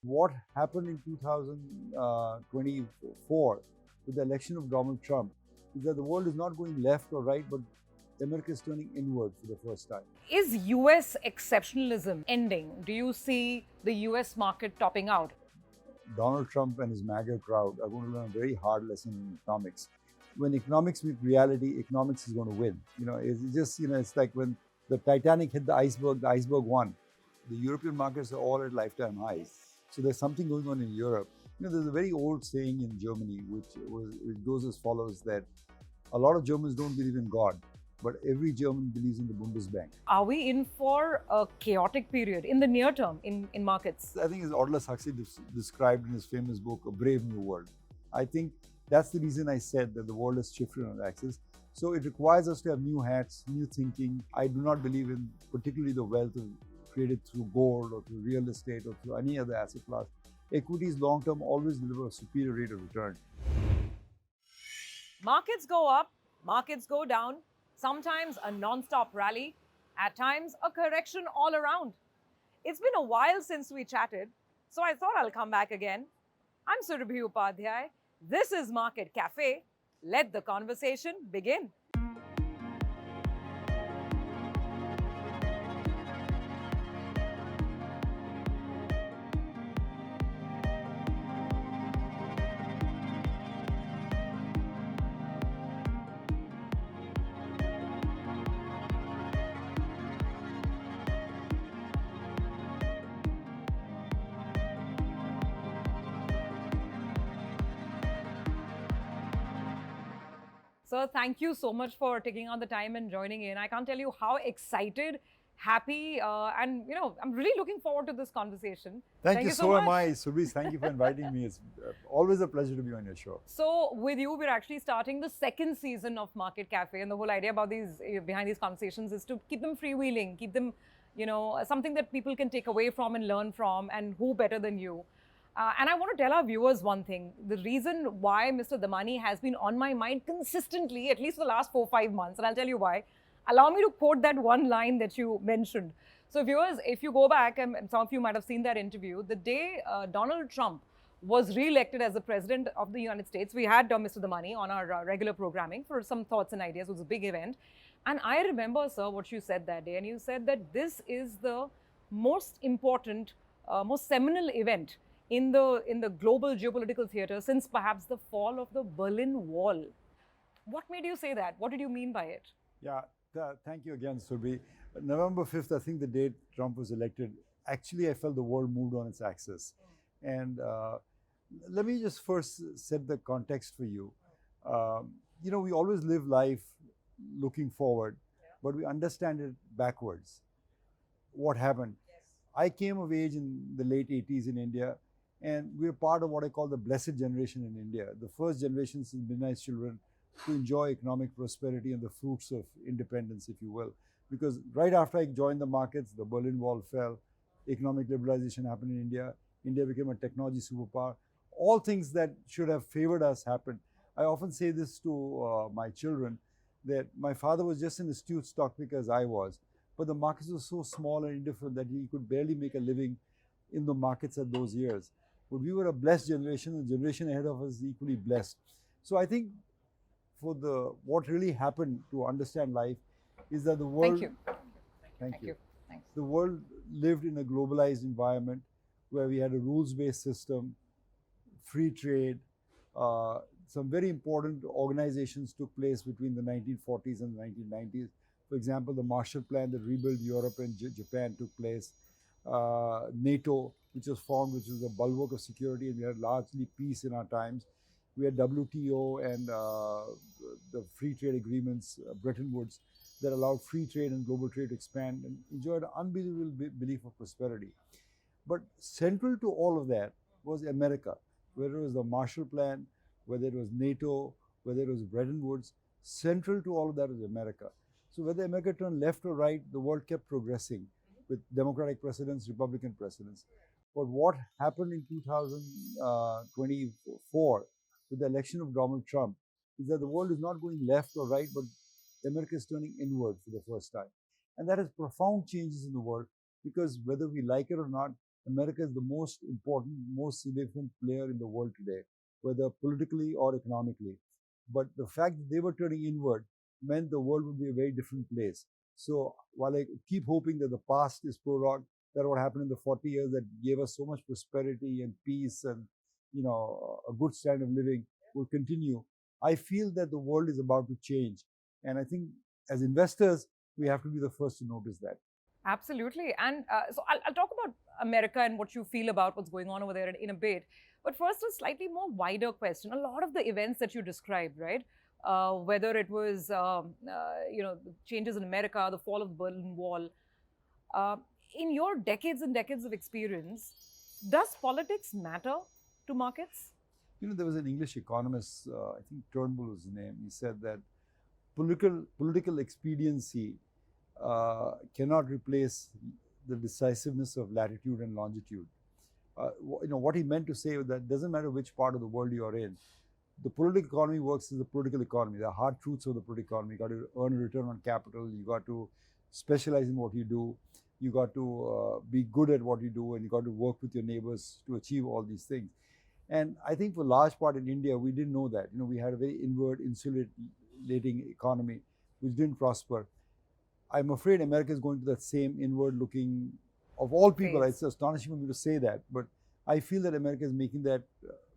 What happened in 2024 with the election of Donald Trump is that the world is not going left or right, but America is turning inward for the first time. Is US exceptionalism ending? Do you see the US market topping out? Donald Trump and his MAGA crowd are going to learn a very hard lesson in economics. When economics meet reality, economics is going to win. It's just, it's like when the Titanic hit the iceberg won. The European markets are all at lifetime highs. So there's something going on in Europe. There's a very old saying in Germany, which goes as follows, that a lot of Germans don't believe in God, but every German believes in the Bundesbank. Are we in for a chaotic period in the near term in markets? I think as Aldous Huxley described in his famous book, A Brave New World. I think that's the reason I said that the world has shifted on axis. So it requires us to have new hats, new thinking. I do not believe in particularly the wealth created through gold or through real estate or through any other asset class. Equities long-term always deliver a superior rate of return. Markets go up, markets go down, sometimes a non-stop rally, at times a correction all around. It's been a while since we chatted, so I thought I'll come back again. I'm Surabhi Upadhyay. This is Market Café. Let the conversation begin. Sir, thank you so much for taking out the time and joining in. I can't tell you how excited, happy, and I'm really looking forward to this conversation. Thank you so am I, Surabhi. Thank you for inviting me. It's always a pleasure to be on your show. So with you, we're actually starting the second season of Market Cafe, and the whole idea about these behind these conversations is to keep them freewheeling, keep them, something that people can take away from and learn from, and who better than you? And I want to tell our viewers one thing. The reason why Mr. Damani has been on my mind consistently, at least for the last 4-5 months, and I'll tell you why. Allow me to quote that one line that you mentioned. So viewers, if you go back, and some of you might have seen that interview, the day Donald Trump was re-elected as the President of the United States, we had Mr. Damani on our regular programming for some thoughts and ideas. It was a big event. And I remember, sir, what you said that day. And you said that this is the most important, most seminal event in the global geopolitical theater since perhaps the fall of the Berlin Wall. What made you say that? What did you mean by it? Yeah, thank you again, Surabhi. November 5th, I think the day Trump was elected, actually I felt the world moved on its axis. And let me just first set the context for you. We always live life looking forward, but we understand it backwards. What happened? I came of age in the late 80s in India, and we are part of what I call the blessed generation in India, the first generation since midnight children to enjoy economic prosperity and the fruits of independence, if you will. Because right after I joined the markets, the Berlin Wall fell, economic liberalization happened in India, India became a technology superpower. All things that should have favored us happened. I often say this to my children, that my father was just an astute stock picker as I was, but the markets were so small and indifferent that he could barely make a living in the markets at those years. But we were a blessed generation, the generation ahead of us is equally blessed. So I think for what really happened to understand life is that the world... Thank you. Thanks. The world lived in a globalized environment where we had a rules-based system, free trade, some very important organizations took place between the 1940s and the 1990s. For example, the Marshall Plan that rebuilt Europe and Japan took place. NATO, which was formed, which was a bulwark of security, and we had largely peace in our times. We had WTO and the free trade agreements, Bretton Woods, that allowed free trade and global trade to expand and enjoyed an unbelievable belief of prosperity. But central to all of that was America, whether it was the Marshall Plan, whether it was NATO, whether it was Bretton Woods, central to all of that was America. So whether America turned left or right, the world kept progressing with Democratic presidents, Republican presidents. But what happened in 2024 with the election of Donald Trump is that the world is not going left or right, but America is turning inward for the first time. And that has profound changes in the world because whether we like it or not, America is the most important, most significant player in the world today, whether politically or economically. But the fact that they were turning inward meant the world would be a very different place. So while I keep hoping that the past is prologue, that what happened in the 40 years that gave us so much prosperity and peace and a good standard of living will continue, I feel that the world is about to change. And I think as investors, we have to be the first to notice that. Absolutely. And so I'll talk about America and what you feel about what's going on over there in a bit. But first, a slightly more wider question. A lot of the events that you described, right? Whether it was, the changes in America, the fall of the Berlin Wall. In your decades and decades of experience, does politics matter to markets? There was an English economist, I think Turnbull was his name. He said that political expediency cannot replace the decisiveness of latitude and longitude. What he meant to say was that it doesn't matter which part of the world you're in. The political economy works as a political economy. The hard truths of the political economy. You got to earn a return on capital. You got to specialize in what you do. You got to be good at what you do, and you got to work with your neighbors to achieve all these things. And I think for a large part in India, we didn't know that. We had a very inward, insulating economy, which didn't prosper. I'm afraid America is going to that same inward-looking, of all people, it's astonishing for me to say that, but I feel that America is making that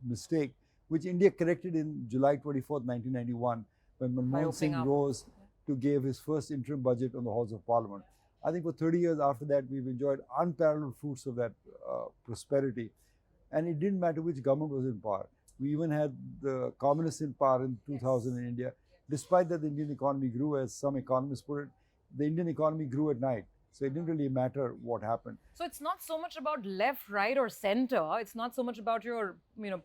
mistake, which India corrected in July 24th, 1991, when Manmohan Singh rose to give his first interim budget on the halls of Parliament. I think for 30 years after that, we've enjoyed unparalleled fruits of that prosperity. And it didn't matter which government was in power. We even had the communists in power in 2000 in India. Despite that, the Indian economy grew, as some economists put it. The Indian economy grew at night. So it didn't really matter what happened. So it's not so much about left, right, or center. It's not so much about your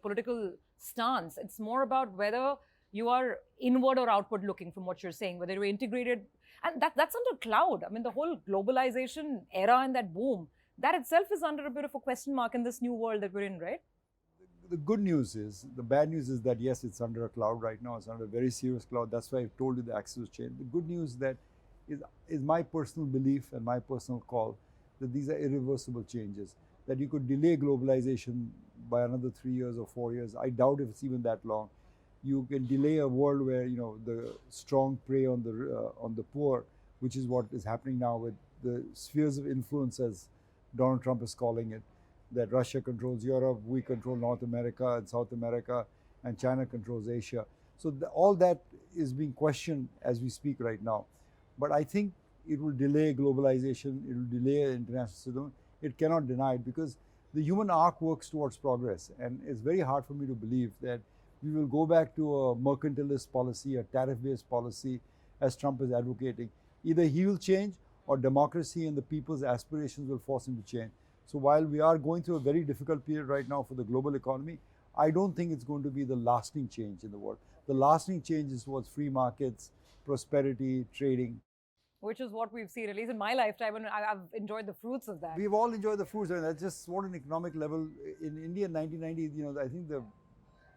political stance. It's more about whether you are inward or outward looking, from what you're saying, whether you're integrated. And that's under cloud. I mean, the whole globalization era and that boom, that itself is under a bit of a question mark in this new world that we're in, right? The good news is, the bad news is that yes, it's under a cloud right now. It's under a very serious cloud. That's why I told you the axis was changed. The good news is my personal belief and my personal call that these are irreversible changes, that you could delay globalization by another 3 years or 4 years. I doubt if it's even that long. You can delay a world where the strong prey on the poor, which is what is happening now with the spheres of influence, as Donald Trump is calling it, that Russia controls Europe, we control North America and South America, and China controls Asia. So all that is being questioned as we speak right now. But I think it will delay globalization, it will delay international system. It cannot deny it, because the human arc works towards progress. And it's very hard for me to believe that we will go back to a mercantilist policy, a tariff-based policy, as Trump is advocating. Either he will change, or democracy and the people's aspirations will force him to change. So while we are going through a very difficult period right now for the global economy, I don't think it's going to be the lasting change in the world. The lasting change is towards free markets, prosperity, trading. Which is what we've seen, at least in my lifetime, and I've enjoyed the fruits of that. We've all enjoyed the fruits, and that's just what an economic level. In India in 1990, I think the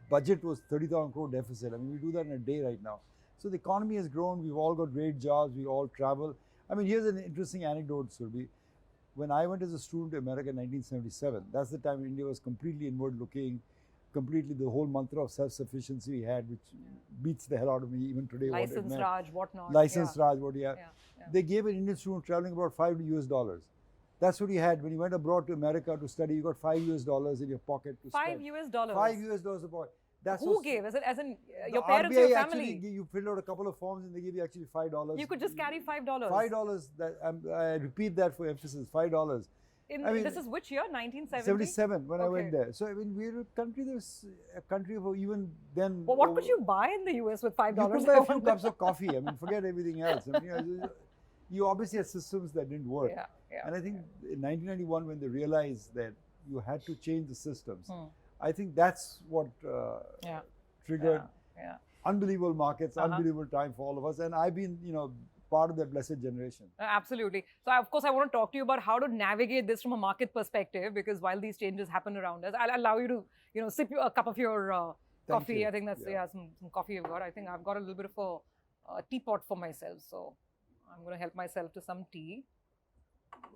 budget was 30,000 crore deficit. I mean, we do that in a day right now. So the economy has grown, we've all got great jobs, we all travel. I mean, here's an interesting anecdote, Surabhi. When I went as a student to America in 1977, that's the time India was completely inward looking, completely the whole mantra of self-sufficiency we had, which beats the hell out of me even today. License Raj, whatnot. License Raj, what do you have? They gave an Indian student traveling about $5 US. That's what he had. When he went abroad to America to study, you got $5 US in your pocket to spend. $5 US? $5 US a boy. That's who gave? As in your parents or your family? Actually, you filled out a couple of forms and they give you actually $5. You could just carry $5. $5. I repeat that for emphasis. $5. This is which year? 1970? 77 when I went there. So I mean, we're a country of even then. Well, what could you buy in the US with $5? You could buy a few cups of coffee. I mean, forget everything else. I mean, you obviously had systems that didn't work. And I think in 1991, when they realized that you had to change the systems, I think that's what triggered unbelievable markets, unbelievable time for all of us. And I've been, part of that blessed generation. Absolutely. So, of course, I want to talk to you about how to navigate this from a market perspective, because while these changes happen around us, I'll allow you to, sip a cup of your coffee. I think that's, some coffee you've got. I think I've got a little bit of a teapot for myself. So, I'm going to help myself to some tea.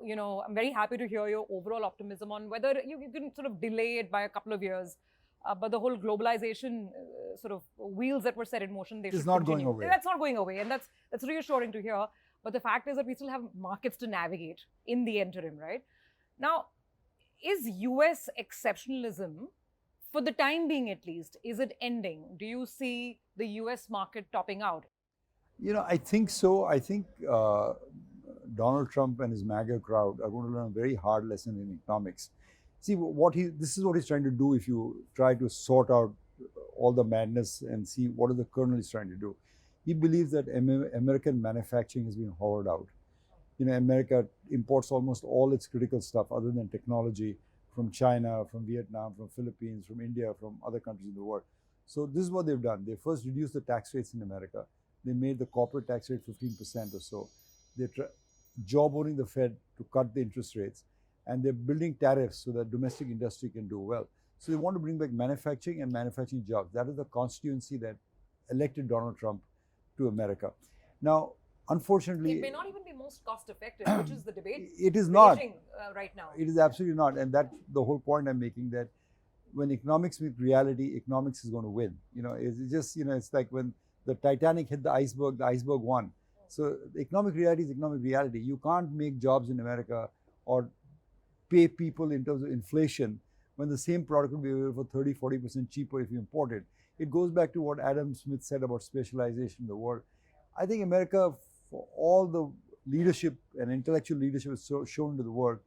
I'm very happy to hear your overall optimism on whether you can sort of delay it by a couple of years. But the whole globalization sort of wheels that were set in motion, they should not continue. going away. That's not going away, and that's reassuring to hear. But the fact is that we still have markets to navigate in the interim, right? Now, is US exceptionalism, for the time being at least, is it ending? Do you see the US market topping out? I think so. I think Donald Trump and his MAGA crowd are going to learn a very hard lesson in economics. See, this is what he's trying to do if you try to sort out all the madness and see what is the kernel he's trying to do. He believes that American manufacturing has been hollowed out. America imports almost all its critical stuff other than technology from China, from Vietnam, from Philippines, from India, from other countries in the world. So this is what they've done. They first reduced the tax rates in America. They made the corporate tax rate 15% or so. They're jawboning the Fed to cut the interest rates. And they're building tariffs so that domestic industry can do well. So they want to bring back manufacturing and manufacturing jobs. That is the constituency that elected Donald Trump to America. Now, unfortunately, it may not even be most cost effective, which is the debate. It is not right now. It is absolutely not, and that's the whole point I'm making. That when economics meet reality, economics is going to win. It's just it's like when the Titanic hit the iceberg won. So economic reality is economic reality. You can't make jobs in America or pay people in terms of inflation when the same product will be available for 30-40% cheaper if you import it. It goes back to what Adam Smith said about specialization in the world. I think America, for all the leadership and intellectual leadership it's shown to the world,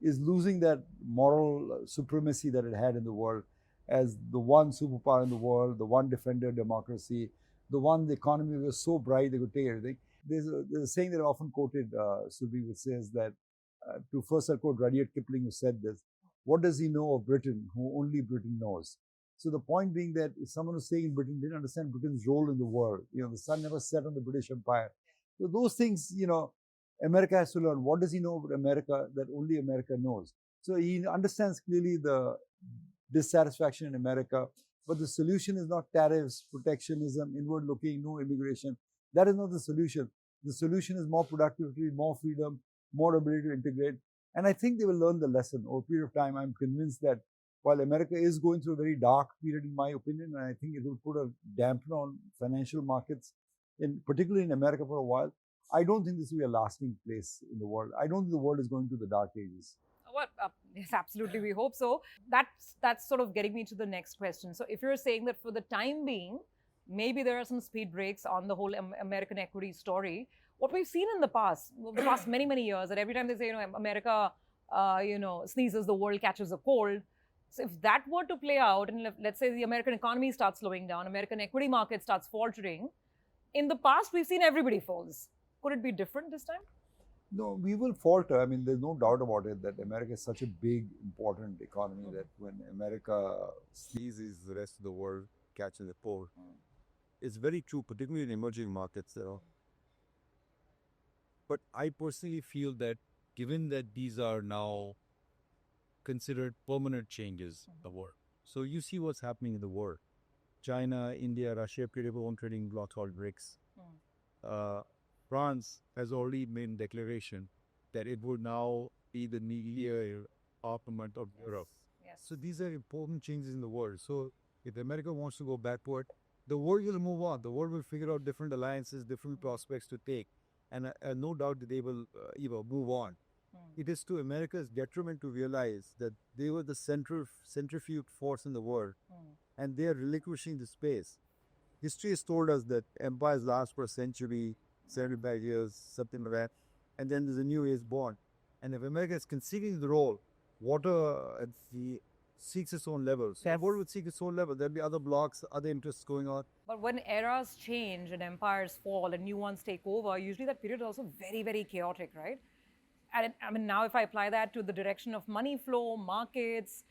is losing that moral supremacy that it had in the world as the one superpower in the world, the one defender of democracy, the one the economy was so bright they could take everything. There's a saying that I often quoted, Surabhi, which says that, to first I'll quote Rudyard Kipling, who said this: "What does he know of Britain, who only Britain knows?" So the point being that if someone who's staying in Britain didn't understand Britain's role in the world, the sun never set on the British Empire. So those things, America has to learn. What does he know about America that only America knows? So he understands clearly the dissatisfaction in America, but the solution is not tariffs, protectionism, inward looking, no immigration. That is not the solution. The solution is more productivity, more freedom, more ability to integrate. And I think they will learn the lesson over a period of time. I'm convinced that while America is going through a very dark period, in my opinion, and I think it will put a dampener on financial markets, particularly in America for a while, I don't think this will be a lasting place in the world. I don't think the world is going to the dark ages. Well, yes, absolutely. We hope so. That's sort of getting me to the next question. So if you're saying that for the time being, maybe there are some speed breaks on the whole American equity story. What we've seen in the past many, many years, that every time they say, America, sneezes, the world catches a cold. So if that were to play out, and let's say the American economy starts slowing down, American equity market starts faltering, in the past we've seen everybody falls. Could it be different this time? No, we will falter. I mean, there's no doubt about it that America is such a big, important economy that when America sneezes, the rest of the world catches a cold. It's very true, particularly in emerging markets. But I personally feel that given that these are now considered permanent changes in the world. So you see what's happening in the world. China, India, Russia created their own trading bloc called BRICS. France has already made a declaration that it would now be the nuclear armament of Europe. Yes. So these are important changes in the world. So if America wants to go backward, the world will move on. The world will figure out different alliances, different prospects to take. And no doubt that they will move on. It is to America's detriment to realize that they were the centrifuge force in the world, and they are relinquishing the space. History has told us that empires last for a century, 75 years, something like that, and then there's a new age born. And if America is conceding the role, water seeks its own level. So the world would seek its own level. There'll be other blocks, other interests going on. But when eras change and empires fall and new ones take over, usually that period is also very, very chaotic, right? And I mean, now if I apply that to the direction of money flow, markets,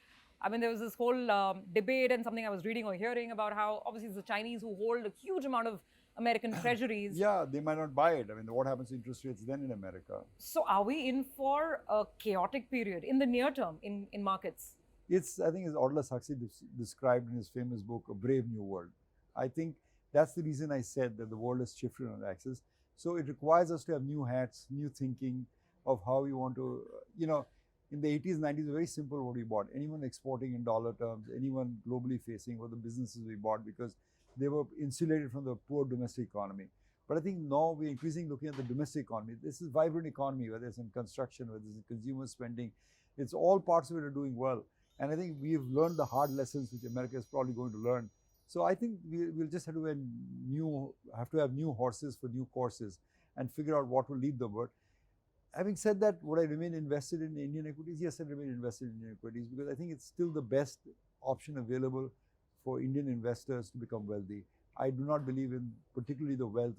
I mean, there was this whole debate and something I was reading or hearing about how obviously it's the Chinese who hold a huge amount of American treasuries. Yeah, they might not buy it. I mean, what happens to interest rates then in America? So are we in for a chaotic period in the near term in markets? I think as Aldous Huxley described in his famous book, A Brave New World. I think that's the reason I said that the world has shifted on axis. So it requires us to have new hats, new thinking, of how we want to, in the 80s, 90s, very simple what we bought. Anyone exporting in dollar terms, anyone globally facing were the businesses we bought because they were insulated from the poor domestic economy. But I think now we're increasingly looking at the domestic economy. This is a vibrant economy, whether it's in construction, whether it's in consumer spending. It's all parts of it are doing well. And I think we've learned the hard lessons which America is probably going to learn. So I think we'll just have to have new horses for new courses and figure out what will lead them. But having said that, would I remain invested in Indian equities? Yes, I remain invested in Indian equities because I think it's still the best option available for Indian investors to become wealthy. I do not believe in particularly the wealth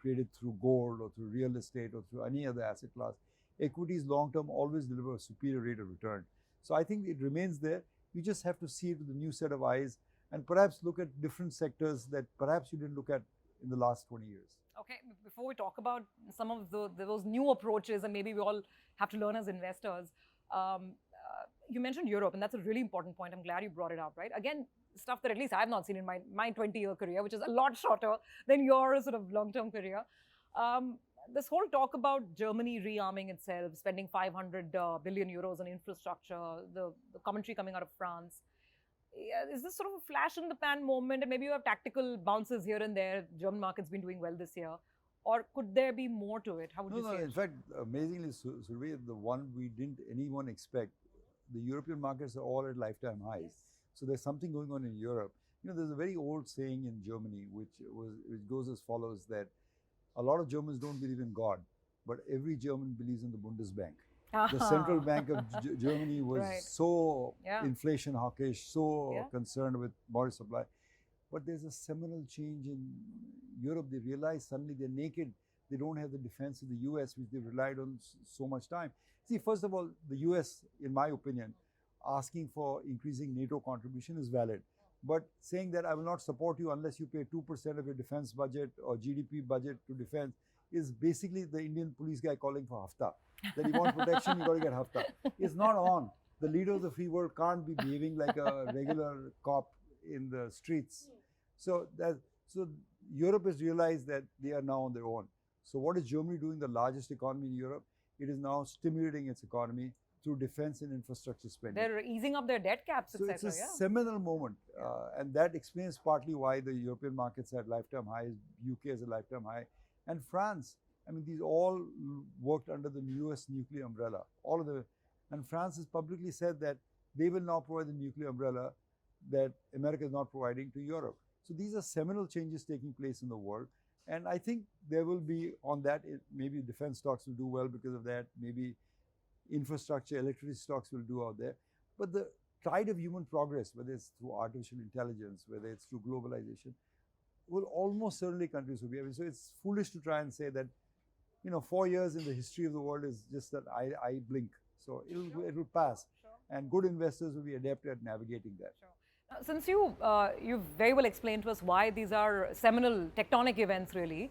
created through gold or through real estate or through any other asset class. Equities long term always deliver a superior rate of return. So I think it remains there. You just have to see it with a new set of eyes and perhaps look at different sectors that perhaps you didn't look at in the last 20 years. Okay, before we talk about some of those new approaches and maybe we all have to learn as investors, you mentioned Europe, and that's a really important point. I'm glad you brought it up, right? Again, stuff that at least I have not seen in my 20-year career, which is a lot shorter than your sort of long-term career. This whole talk about Germany rearming itself, spending 500 billion euros on infrastructure, the commentary coming out of France. Is this sort of a flash in the pan moment, and maybe you have tactical bounces here and there? German market's been doing well this year. Or could there be more to it? How would you say it? In fact, amazingly, Surabhi, the one we didn't anyone expect, the European markets are all at lifetime highs. Yes. So there's something going on in Europe. There's a very old saying in Germany, which goes as follows, that a lot of Germans don't believe in God, but every German believes in the Bundesbank. The central bank of Germany was so inflation hawkish, so concerned with monetary supply. But there's a seminal change in Europe. They realize suddenly they're naked. They don't have the defense of the US, which they've relied on so much time. See, first of all, the US, in my opinion, asking for increasing NATO contribution is valid. But saying that I will not support you unless you pay 2% of your defense budget or GDP budget to defense is basically the Indian police guy calling for hafta. That you want protection, you got to get hafta. It's not on. The leader of the free world can't be behaving like a regular cop in the streets. So Europe has realized that they are now on their own. So what is Germany doing, the largest economy in Europe? It is now stimulating its economy through defense and infrastructure spending. They're easing up their debt caps, etc. So it's a seminal moment. And that explains partly why the European markets are at lifetime highs, UK is a lifetime high. And France, I mean, these all worked under the US nuclear umbrella. All of them. And France has publicly said that they will now provide the nuclear umbrella that America is not providing to Europe. So these are seminal changes taking place in the world. And I think there will be on that, maybe defense stocks will do well because of that. Maybe infrastructure, electricity stocks will do out there. But the tide of human progress, whether it's through artificial intelligence, whether it's through globalization, will almost certainly continue to be. I mean, so it's foolish to try and say that, 4 years in the history of the world is just that I blink. So it'll pass. Sure. And good investors will be adept at navigating that. Sure. Since you've very well explained to us why these are seminal tectonic events, really,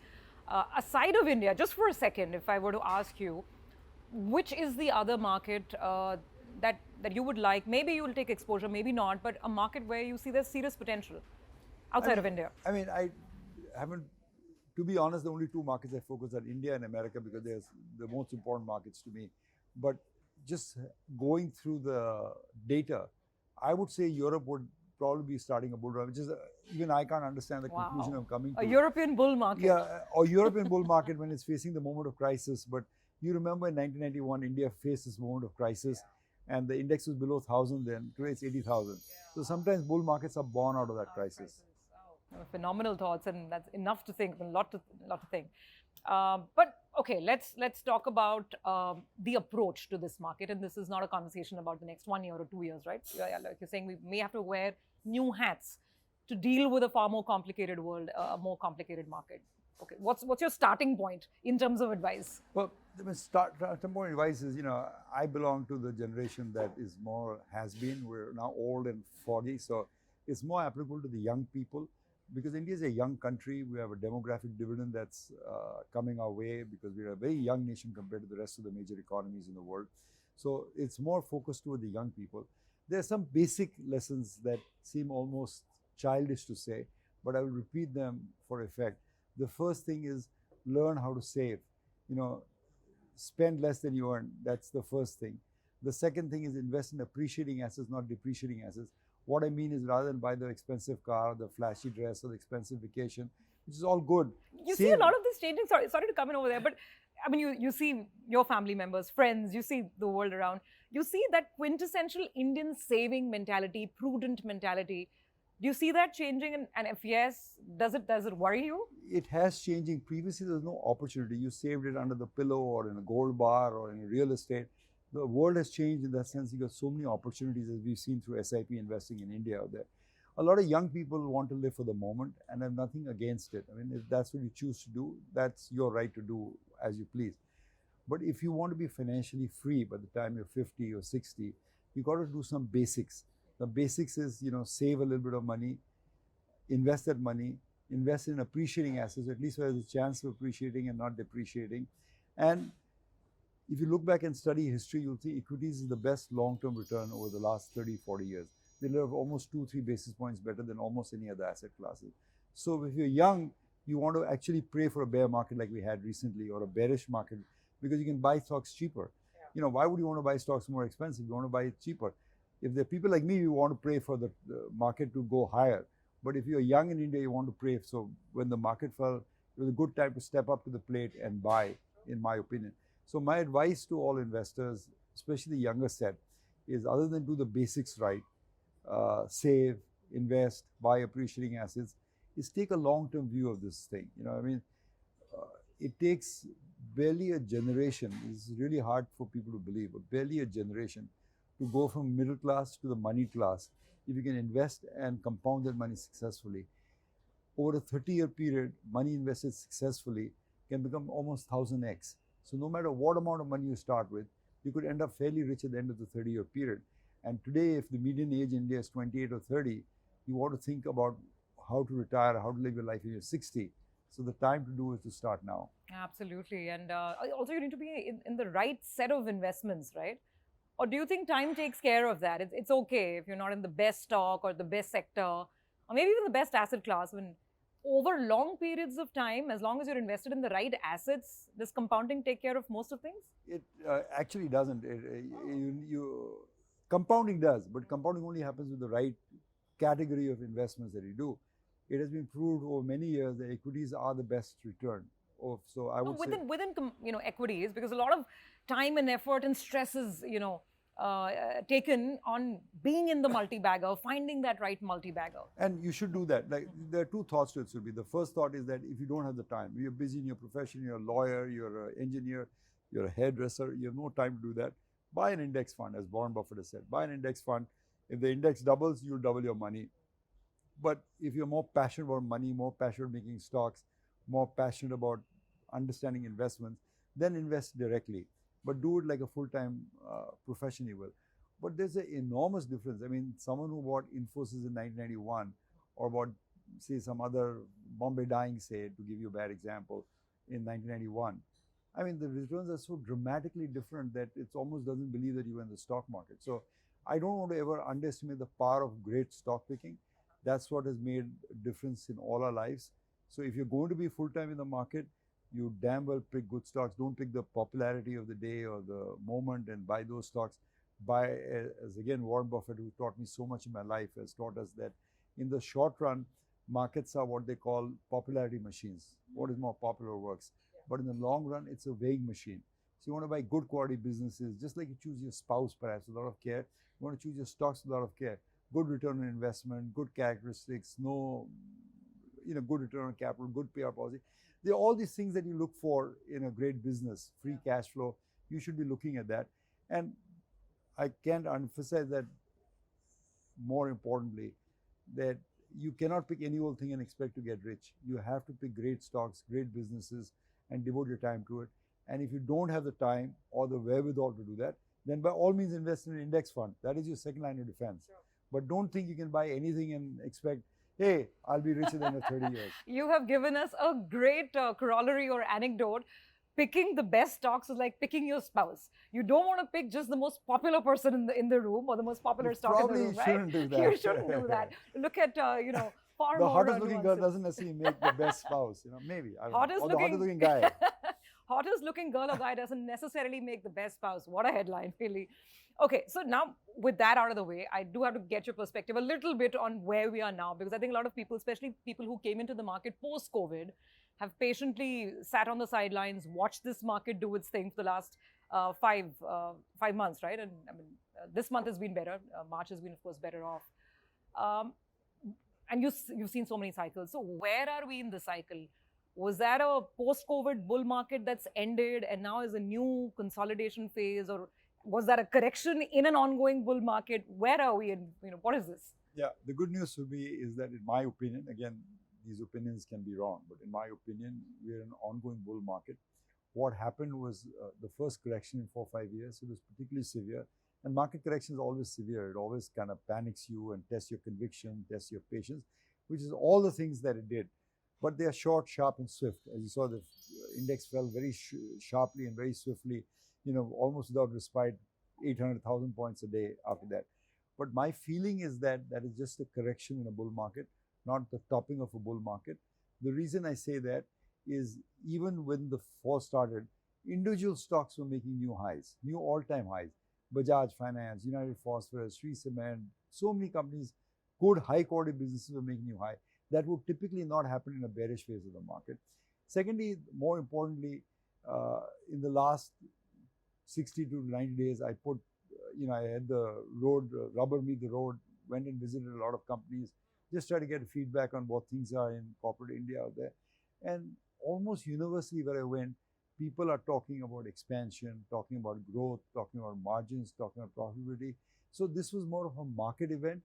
aside of India, just for a second, if I were to ask you, which is the other market that you would like? Maybe you will take exposure, maybe not, but a market where you see there's serious potential outside of India. I mean, I haven't, to be honest, the only two markets I focus on, India and America, because they're the most important markets to me. But just going through the data, I would say Europe would probably be starting a bull run, which is even I can't understand the conclusion I'm coming to. A European bull market. Yeah, or European bull market when it's facing the moment of crisis. But you remember in 1991, India faced this moment of crisis, and the index was below 1,000 then. Today it's 80,000. So sometimes bull markets are born out of that crisis. Oh, phenomenal thoughts, and that's enough to think, a lot to think. But okay, let's talk about the approach to this market, and this is not a conversation about the next 1 year or 2 years, right? Like you're saying, we may have to wear new hats to deal with a far more complicated world, a more complicated market. Okay, what's your starting point in terms of advice? Well, the starting point advice is, I belong to the generation that is more has been. We're now old and foggy, so it's more applicable to the young people. Because India is a young country, we have a demographic dividend that's coming our way because we're a very young nation compared to the rest of the major economies in the world. So it's more focused toward the young people. There are some basic lessons that seem almost childish to say, but I will repeat them for effect. The first thing is learn how to save. spend less than you earn. That's the first thing. The second thing is invest in appreciating assets, not depreciating assets. What I mean is rather than buy the expensive car, the flashy dress, or the expensive vacation, which is all good. You see a lot of this changing. Sorry to come in over there, but I mean, you see your family members, friends, you see the world around. You see that quintessential Indian saving mentality, prudent mentality. Do you see that changing? And if yes, does it worry you? It has changing. Previously, there was no opportunity. You saved it under the pillow or in a gold bar or in real estate. The world has changed in that sense. You got so many opportunities as we've seen through SIP investing in India out there. A lot of young people want to live for the moment, and I have nothing against it. I mean, if that's what you choose to do, that's your right to do as you please. But if you want to be financially free by the time you're 50 or 60, you got to do some basics. The basics is, save a little bit of money, invest that money, invest in appreciating assets, at least where there's a chance of appreciating and not depreciating. And if you look back and study history, you'll see equities is the best long-term return over the last 30, 40 years. They live almost 2-3 basis points better than almost any other asset classes. So if you're young, you want to actually pray for a bear market like we had recently or a bearish market because you can buy stocks cheaper. Yeah. Why would you want to buy stocks more expensive? You want to buy it cheaper. If there are people like me, you want to pray for the market to go higher. But if you're young in India, you want to pray. So when the market fell, it was a good time to step up to the plate and buy, in my opinion. So my advice to all investors, especially the younger set, is other than do the basics right, save, invest, buy appreciating assets, is take a long-term view of this thing. It takes barely a generation. It's really hard for people to believe, but barely a generation to go from middle class to the money class if you can invest and compound that money successfully. Over a 30-year period, money invested successfully can become almost 1000x. So no matter what amount of money you start with, you could end up fairly rich at the end of the 30-year period. And today, if the median age in India is 28 or 30, you want to think about how to retire, how to live your life when you're 60. So the time to do is to start now. Absolutely. And also you need to be in the right set of investments, right? Or do you think time takes care of that? It's okay if you're not in the best stock or the best sector, or maybe even the best asset class. When over long periods of time, as long as you're invested in the right assets, does compounding take care of most of things? It actually doesn't. Compounding does, but compounding only happens with the right category of investments that you do. It has been proved over many years that equities are the best return. So I would say within equities, because a lot of time and effort and stress is taken on being in the multi-bagger, finding that right multi-bagger. And you should do that. Like, there are two thoughts to it, Surabhi. The first thought is that if you don't have the time, you're busy in your profession, you're a lawyer, you're an engineer, you're a hairdresser, you have no time to do that, buy an index fund, as Warren Buffett has said. Buy an index fund. If the index doubles, you'll double your money. But if you're more passionate about money, more passionate about making stocks, more passionate about understanding investments, then invest directly. But do it like a full-time profession you will. But there's an enormous difference. I mean, someone who bought Infosys in 1991 or bought, say, some other Bombay Dyeing, say, to give you a bad example, in 1991. I mean, the returns are so dramatically different that it almost doesn't believe that you were in the stock market. So I don't want to ever underestimate the power of great stock picking. That's what has made a difference in all our lives. So if you're going to be full-time in the market, you damn well pick good stocks. Don't pick the popularity of the day or the moment and buy those stocks. Buy, as again, Warren Buffett, who taught me so much in my life, has taught us that in the short run, markets are what they call popularity machines. What is more popular works. But in the long run, it's a weighing machine. So you want to buy good quality businesses, just like you choose your spouse perhaps with a lot of care. You want to choose your stocks with a lot of care. Good return on investment, good characteristics, good return on capital, good payout policy. There are all these things that you look for in a great business, free cash flow. You should be looking at that. And I can't emphasize that more importantly, that you cannot pick any old thing and expect to get rich. You have to pick great stocks, great businesses, and devote your time to it. And if you don't have the time or the wherewithal to do that, then by all means invest in an index fund. That is your second line of defense. Sure. But don't think you can buy anything and expect, hey, I'll be rich in the 30 years. You have given us a great corollary or anecdote. Picking the best stocks is like picking your spouse. You don't want to pick just the most popular person in the room or the most popular stock in the room, right? Shouldn't do that. You shouldn't do that. Look at, far the more hottest looking girl doesn't necessarily make the best spouse, maybe. I don't know. Or the hottest looking guy. hottest looking girl or guy doesn't necessarily make the best spouse. What a headline, really. Okay, so now with that out of the way, I do have to get your perspective a little bit on where we are now, because I think a lot of people, especially people who came into the market post-COVID, have patiently sat on the sidelines, watched this market do its thing for the last 5 months, right? And I mean, this month has been better. March has been, of course, better off. And you've seen so many cycles. So where are we in the cycle? Was that a post-COVID bull market that's ended and now is a new consolidation phase, or was that a correction in an ongoing bull market? Where are we, and what is this? Yeah, the good news to me is that, in my opinion, again, these opinions can be wrong, but in my opinion, we're in an ongoing bull market. What happened was the first correction in 4 or 5 years. It was particularly severe, and market correction is always severe. It always kind of panics you and tests your conviction, tests your patience, which is all the things that it did. But they are short, sharp, and swift. As you saw, the index fell very sharply and very swiftly, almost without respite, 800,000 points a day after that. But my feeling is that that is just a correction in a bull market, not the topping of a bull market. The reason I say that is, even when the fall started, individual stocks were making new highs, new all-time highs. Bajaj Finance, United Phosphorus, Shree Cement, so many companies, good high-quality businesses were making new high. That would typically not happen in a bearish phase of the market. Secondly, more importantly, in the last 60 to 90 days, I put, I had the road, rubber meet the road, went and visited a lot of companies, just try to get feedback on what things are in corporate India out there. And almost universally where I went, people are talking about expansion, talking about growth, talking about margins, talking about profitability. So this was more of a market event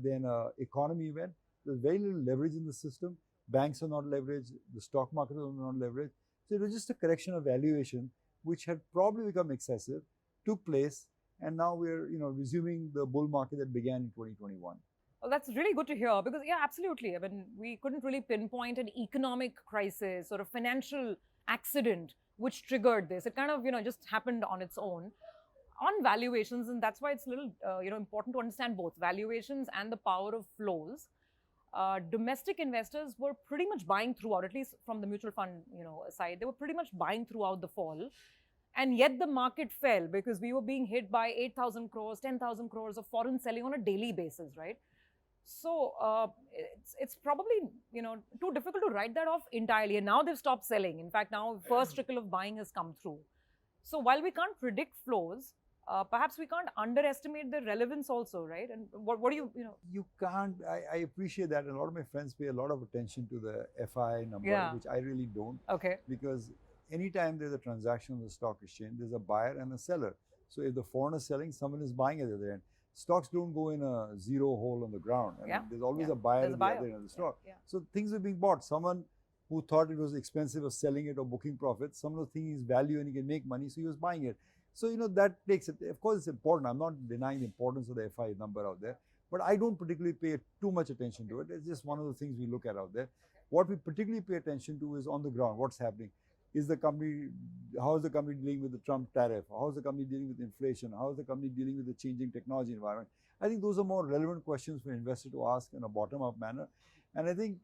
than an economy event. There's very little leverage in the system. Banks are not leveraged. The stock market is not leveraged. So it was just a correction of valuation, which had probably become excessive, took place, and now we're resuming the bull market that began in 2021. Well, that's really good to hear, because yeah, absolutely. I mean, we couldn't really pinpoint an economic crisis or a financial accident which triggered this. It kind of just happened on its own. On valuations, and that's why it's a little important to understand both valuations and the power of flows. Domestic investors were pretty much buying throughout, at least from the mutual fund side. They were pretty much buying throughout the fall. And yet the market fell because we were being hit by 8,000 crores, 10,000 crores of foreign selling on a daily basis, right? So it's probably too difficult to write that off entirely. And now they've stopped selling. In fact, now first trickle of buying has come through. So while we can't predict flows, perhaps we can't underestimate the relevance also, right? And what do you You can't. I appreciate that. And a lot of my friends pay a lot of attention to the FI number, which I really don't. Okay. Because anytime there's a transaction on the stock exchange, there's a buyer and a seller. So if the foreigner is selling, someone is buying at the other end. Stocks don't go in a zero hole on the ground. I mean, there's always a buyer at the other end of the stock. So things are being bought. Someone who thought it was expensive was selling it or booking profits. Someone was thinking it's value and he can make money, so he was buying it. So, that takes it. Of course, it's important. I'm not denying the importance of the FI number out there, but I don't particularly pay too much attention to it. It's just one of the things we look at out there. What we particularly pay attention to is on the ground, what's happening. How is the company dealing with the Trump tariff? How is the company dealing with inflation? How is the company dealing with the changing technology environment? I think those are more relevant questions for an investor to ask in a bottom-up manner. And I think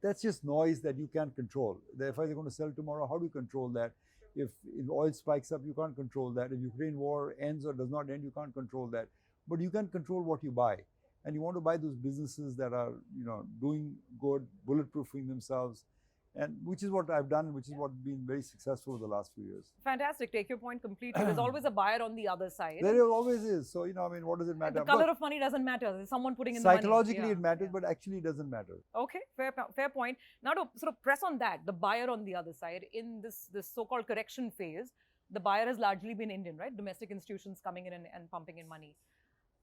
that's just noise that you can't control. If they're going to sell tomorrow, how do you control that? If oil spikes up, you can't control that. If Ukraine war ends or does not end, you can't control that. But you can control what you buy. And you want to buy those businesses that are, doing good, bulletproofing themselves, and which is what I've done, which is what's been very successful over the last few years. Fantastic. Take your point completely. There's always a buyer on the other side. There always is. So, what does it matter? The color of money doesn't matter. There's someone putting in the money. Psychologically, it matters, but actually it doesn't matter. Okay, fair point. Now to sort of press on that, the buyer on the other side, in this so-called correction phase, the buyer has largely been Indian, right? Domestic institutions coming in and pumping in money.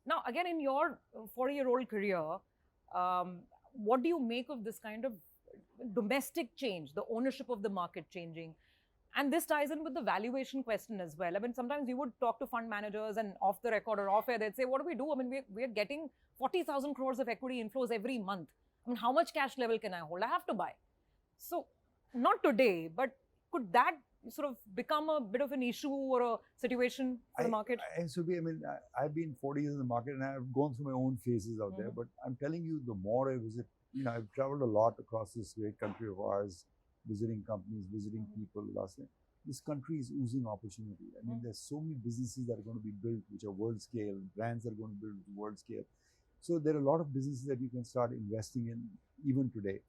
Now, again, in your 40-year-old career, what do you make of this kind of domestic change, the ownership of the market changing? And this ties in with the valuation question as well. I mean, sometimes you would talk to fund managers and off the record or off air, they'd say, what do we do? I mean, we're getting 40,000 crores of equity inflows every month. I mean, how much cash level can I hold? I have to buy. So not today, but could that sort of become a bit of an issue or a situation for the market? I've been 40 years in the market and I've gone through my own phases out there. But I'm telling you, the more I visit, I've traveled a lot across this great country of ours, visiting companies, visiting people last night. This country is oozing opportunity. I mean, there's so many businesses that are going to be built which are world scale, brands that are going to build world scale. So there are a lot of businesses that you can start investing in even today.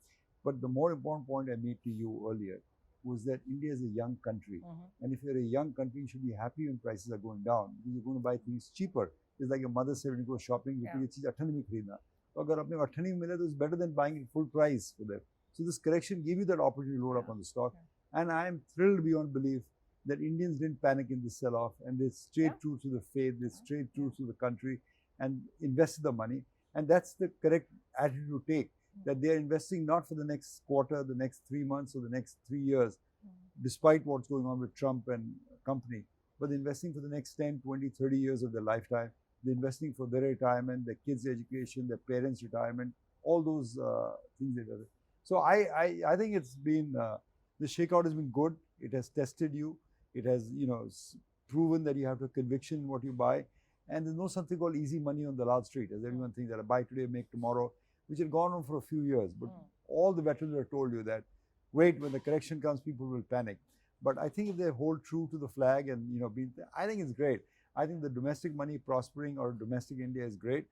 But the more important point I made to you earlier was that India is a young country. And if you're a young country, you should be happy when prices are going down because you're going to buy things cheaper. It's like your mother said when you go shopping, you ये चीज 98 में खरीदना. तो अगर आपने 98 में मिला तो it's better than buying it full price for them. So this correction gave you that opportunity to load up on the stock. And I am thrilled beyond belief that Indians didn't panic in this sell-off and they stayed true to the faith, they stayed true to the country and invested the money. And that's the correct attitude to take, that they are investing not for the next quarter, the next 3 months or the next 3 years, despite what's going on with Trump and company, but they're investing for the next 10, 20, 30 years of their lifetime. They're investing for their retirement, their kids' education, their parents' retirement, all those things they do. So I think it's been, the shakeout has been good. It has tested you. It has, proven that you have a conviction in what you buy. And there's no something called easy money on the Lal Street, as everyone thinks that I buy today, make tomorrow, which had gone on for a few years. But all the veterans have told you that, wait, when the correction comes, people will panic. But I think if they hold true to the flag and, I think it's great. I think the domestic money prospering or domestic India is great.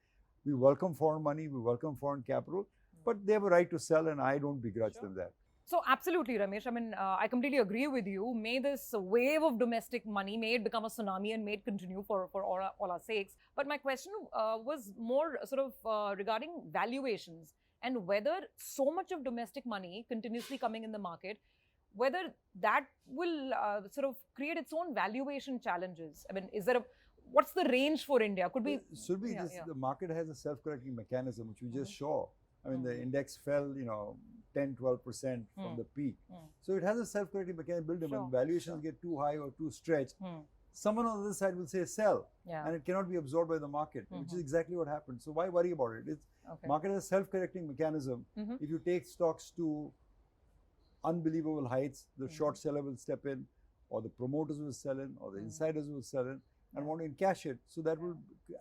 We welcome foreign money, we welcome foreign capital, but they have a right to sell and I don't begrudge them that. So absolutely, Ramesh. I mean, I completely agree with you. May this wave of domestic money, may it become a tsunami and may it continue for all our sakes. But my question was more sort of regarding valuations and whether so much of domestic money continuously coming in the market, whether that will sort of create its own valuation challenges. I mean, what's the range for India? Could we? Surabhi, the market has a self-correcting mechanism, which we just saw. I mean, the index fell, 10, 12% from the peak. So it has a self-correcting mechanism built in. When valuations get too high or too stretched, someone on the other side will say sell, and it cannot be absorbed by the market, which is exactly what happened. So why worry about it? Market has a self-correcting mechanism. If you take stocks to unbelievable heights, the short seller will step in, or the promoters will sell in, or the insiders will sell in, and want to encash it. So that will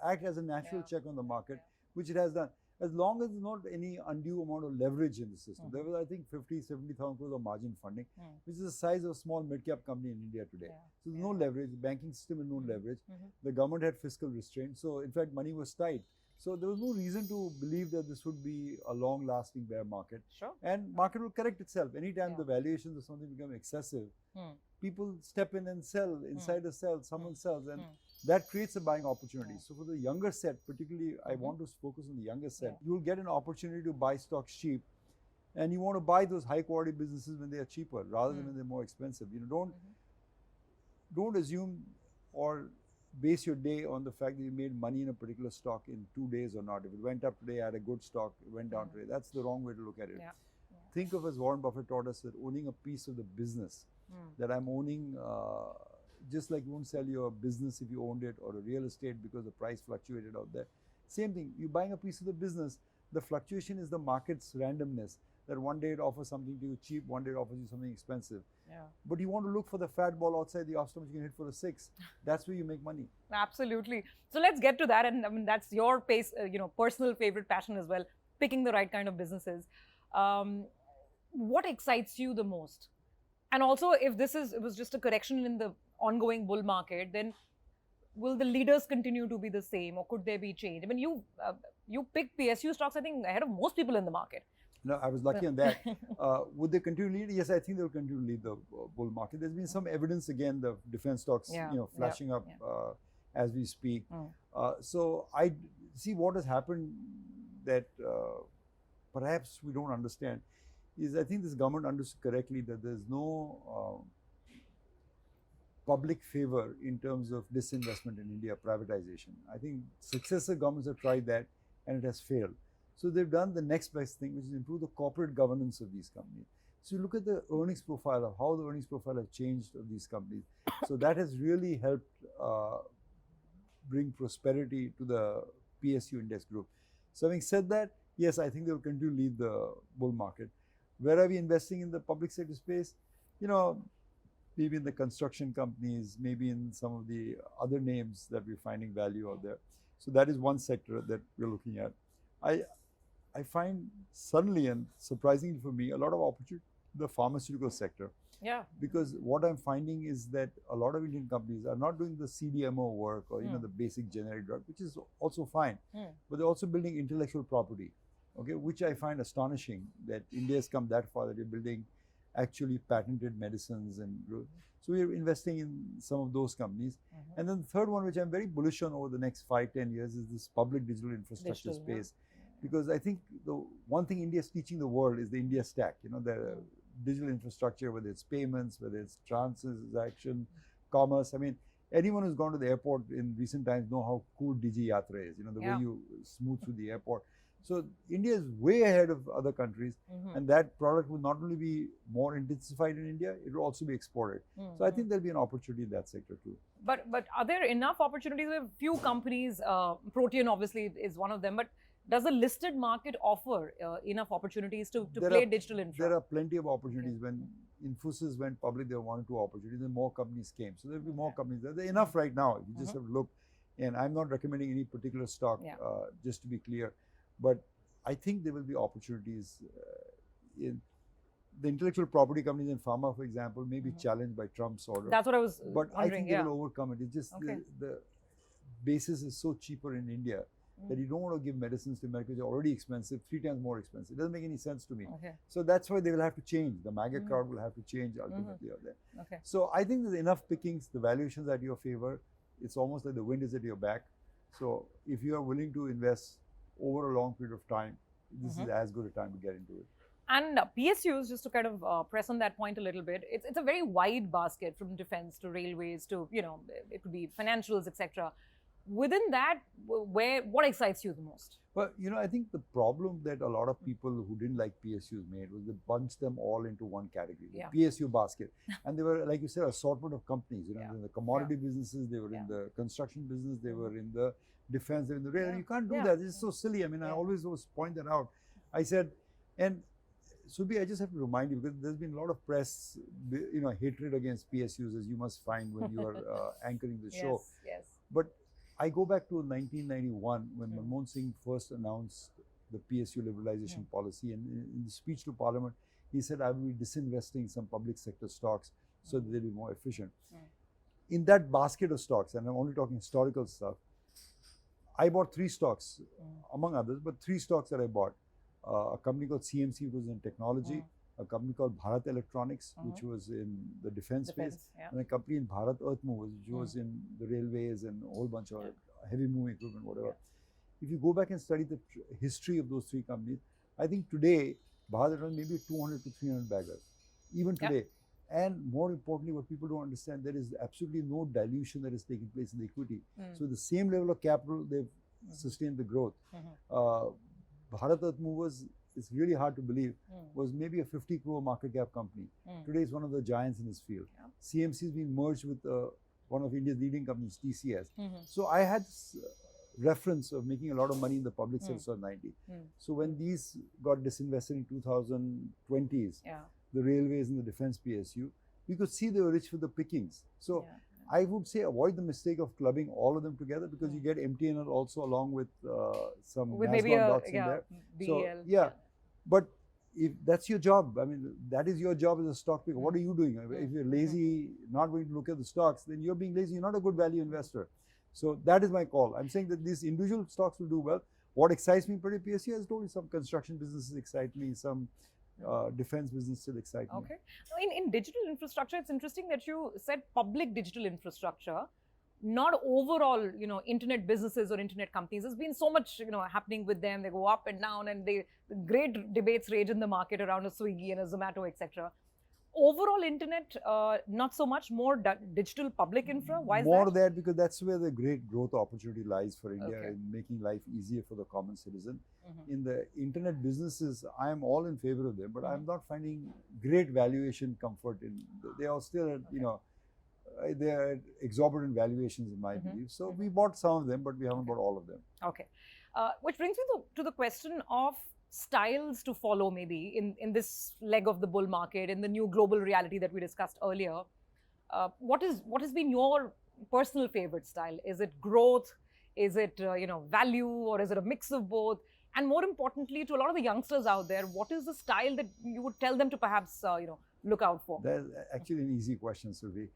act as a natural check on the market, which it has done. As long as there's not any undue amount of leverage in the system. There was, I think, 70,000 crores of margin funding, which is the size of a small mid-cap company in India today. So there's no leverage. The banking system had no leverage. The government had fiscal restraint. So, in fact, money was tight. So there was no reason to believe that this would be a long-lasting bear market. And market will correct itself. Anytime the valuations of something become excessive, people step in and sell, insiders sell, someone sells, and that creates a buying opportunity. So for the younger set, particularly, I want to focus on the younger set. You'll get an opportunity to buy stocks cheap, and you want to buy those high-quality businesses when they are cheaper rather than when they're more expensive. Don't assume or base your day on the fact that you made money in a particular stock in 2 days or not. If it went up today, I had a good stock. It went down today. That's the wrong way to look at it. Think of, as Warren Buffett taught us, that owning a piece of the business, that I'm owning, just like you won't sell your business if you owned it, or a real estate because the price fluctuated out there. Same thing, you're buying a piece of the business. The fluctuation is the market's randomness, that one day it offers something to you cheap, one day it offers you something expensive. But you want to look for the fat ball outside the off stump you can hit for a 6. That's where you make money. Absolutely. So let's get to that. And I mean, that's your personal favorite passion as well, picking the right kind of businesses. What excites you the most? And also, if it was just a correction in the ongoing bull market, then will the leaders continue to be the same, or could there be change? I mean, you picked PSU stocks, I think, ahead of most people in the market. No, I was lucky on that. Would they continue to lead? Yes, I think they'll continue to lead the bull market. There's been some evidence, again, the defense stocks, flashing up as we speak. So I see what has happened that perhaps we don't understand is, I think this government understood correctly that there's no public favor in terms of disinvestment in India, privatization. I think successive governments have tried that and it has failed. So they've done the next best thing, which is improve the corporate governance of these companies. So you look at the earnings profile of how the earnings profile have changed of these companies. So that has really helped bring prosperity to the PSU index group. So having said that, yes, I think they'll continue to lead the bull market. Where are we investing in the public sector space? Maybe in the construction companies, maybe in some of the other names that we're finding value out there. So that is one sector that we're looking at. I find suddenly and surprisingly for me a lot of the pharmaceutical sector. Yeah. Because what I'm finding is that a lot of Indian companies are not doing the CDMO work or the basic generic drug, which is also fine, but they're also building intellectual property, okay, which I find astonishing that India has come that far that you're building actually patented medicines and so we're investing in some of those companies. And then the third one, which I'm very bullish on over the next 5-10 years, is this public digital infrastructure space. Because I think the one thing India is teaching the world is the India stack, the digital infrastructure, whether it's payments, whether it's transaction, commerce. I mean, anyone who's gone to the airport in recent times know how cool Digi Yatra is, the way you smooth through the airport. So India is way ahead of other countries, and that product will not only be more intensified in India, it will also be exported. So I think there'll be an opportunity in that sector too. But are there enough opportunities? There are few companies, Protean obviously is one of them, but does the listed market offer enough opportunities to play digital infra? There are plenty of opportunities. When Infosys went public, there were 1 or 2 opportunities, and more companies came. So there will be more companies. There are enough right now. You just have to look. And I'm not recommending any particular stock, just to be clear. But I think there will be opportunities in the intellectual property companies in pharma, for example, may be challenged by Trump's order. That's what I was But wondering, I think they will overcome it. It's just the basis is so cheaper in India that you don't want to give medicines to America, which are already expensive, 3 times more expensive. It doesn't make any sense to me. So that's why they will have to change. The MAGA crowd will have to change ultimately. So I think there's enough pickings. The valuations are at your favor. It's almost like the wind is at your back. So if you are willing to invest over a long period of time, this is as good a time to get into it. And PSUs, just to kind of press on that point a little bit, it's a very wide basket from defense to railways to, it could be financials, etc. Within that, what excites you the most? Well, I think the problem that a lot of people who didn't like PSUs made was they bunched them all into one category, the PSU basket. And they were, like you said, assortment of companies. In the commodity businesses, they were in the construction business, they were in the defense, they were in the rail. And you can't do that. It's so silly. I mean, I always point that out. I said, and Surabhi, I just have to remind you, because there's been a lot of press, hatred against PSUs, as you must find when you are anchoring the show. Yes. But I go back to 1991 when Manmohan Singh first announced the PSU liberalization policy, and in the speech to Parliament, he said, I will be disinvesting some public sector stocks so that they'll be more efficient. In that basket of stocks, and I'm only talking historical stuff, I bought 3 stocks, among others, but 3 stocks that I bought. A company called CMC, which was in technology, a company called Bharat Electronics, which was in the defense space, and a company in Bharat Earth Movers, which was in the railways and a whole bunch of heavy moving equipment, whatever. If you go back and study the history of those 3 companies, I think today, Bharat Electronics may be 200 to 300 baggers, even today. And more importantly, what people don't understand, there is absolutely no dilution that is taking place in the equity. So the same level of capital, they've sustained the growth. Bharat Earth Movers, it's really hard to believe, was maybe a 50 crore market cap company. Today it's one of the giants in this field. CMC has been merged with one of India's leading companies, TCS. So I had this reference of making a lot of money in the public sector in 90. So when these got disinvested in 2020s, the railways and the defense PSU, we could see they were rich for the pickings. So I would say avoid the mistake of clubbing all of them together, because you get MTNL also along with some maybe dots in there. So, but if that's your job, I mean, that is your job as a stock picker. What are you doing? If you're lazy, not going to look at the stocks, then you're being lazy. You're not a good value investor. So that is my call. I'm saying that these individual stocks will do well. What excites me pretty PSU, as told you, some construction businesses excite me, some defense business still excite me. Okay. In digital infrastructure, it's interesting that you said public digital infrastructure, not overall, internet businesses or internet companies. There's been so much, happening with them. They go up and down, and the great debates rage in the market around a Swiggy and a Zomato, etc. Overall internet, not so much, more digital public infra. Why is more that? That because that's where the great growth opportunity lies for India in making life easier for the common citizen. In the internet businesses, I am all in favor of them, but I'm not finding great valuation comfort in. They are still at, they are at exorbitant valuations in my belief. So we bought some of them, but we haven't bought all of them. Okay, which brings me to the question of styles to follow, maybe in this leg of the bull market, in the new global reality that we discussed earlier. What has been your personal favorite style? Is it growth? Is it value, or is it a mix of both? And more importantly, to a lot of the youngsters out there, what is the style that you would tell them to perhaps, look out for? That's actually an easy question, Surabhi.